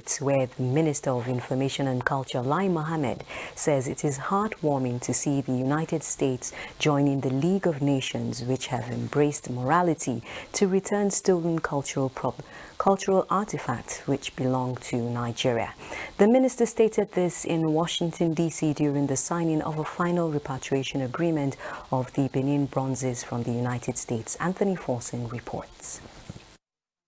States, where the Minister of Information and Culture, Lai Mohammed, says it is heartwarming to see the United States joining the League of Nations, which have embraced morality to return stolen cultural artifacts which belong to Nigeria. The minister stated this in Washington, D.C. during the signing of a final repatriation agreement of the Benin bronzes from the United States. Anthony Forson reports.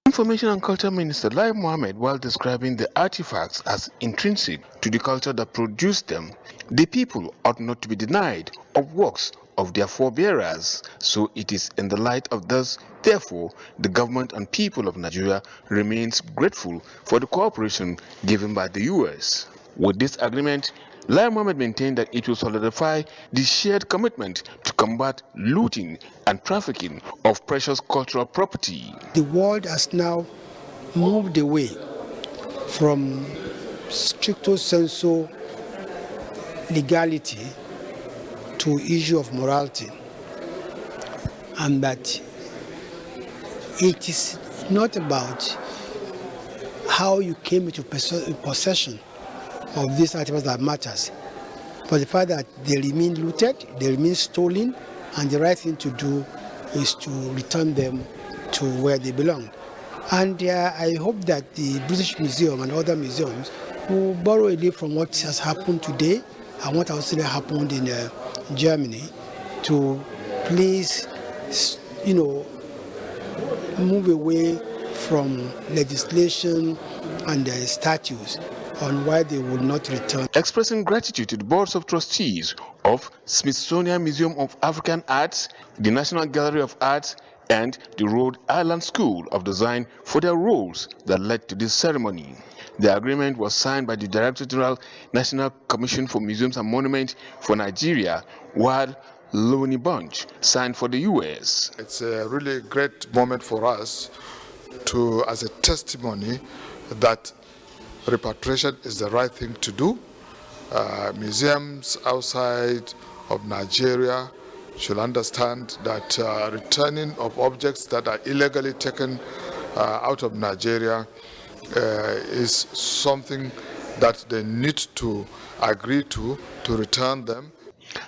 Information and Culture Minister Lai Mohammed, while describing the artifacts as intrinsic to the culture that produced them, the people ought not to be denied of works of their forebearers. So it is in the light of this, therefore, the government and people of Nigeria remains grateful for the cooperation given by the U.S. With this agreement, Lai Mohammed maintained that it will solidify the shared commitment to combat looting and trafficking of precious cultural property. The world has now moved away from stricto sensu legality to issue of morality, and that it is not about how you came into possession of these artifacts that matters, but the fact that they remain looted, they remain stolen, and the right thing to do is to return them to where they belong. And I hope that the British Museum and other museums will borrow a leaf from what has happened today and what also happened in Germany, to please, move away from legislation and statutes on why they will not return. Expressing gratitude to the boards of trustees of Smithsonian Museum of African Arts, the National Gallery of Arts, and the Rhode Island School of Design for their roles that led to this ceremony. The agreement was signed by the Director General, National Commission for Museums and Monuments for Nigeria, while Lonnie Bunch signed for the U.S. It's a really great moment for us as a testimony that repatriation is the right thing to do. Museums outside of Nigeria should understand that returning of objects that are illegally taken out of Nigeria is something that they need to agree to return them.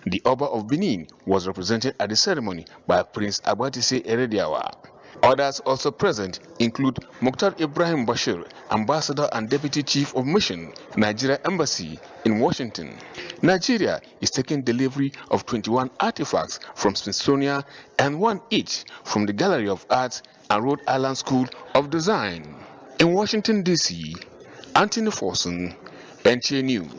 The Abba of Benin was represented at the ceremony by Prince Abba Erediawa. Others also present include Mukhtar Ibrahim Bashir, Ambassador and Deputy Chief of Mission, Nigeria Embassy in Washington. Nigeria is taking delivery of 21 artifacts from Smithsonian and one each from the Gallery of Arts and Rhode Island School of Design. In Washington, D.C., Anthony Forson, NTA News.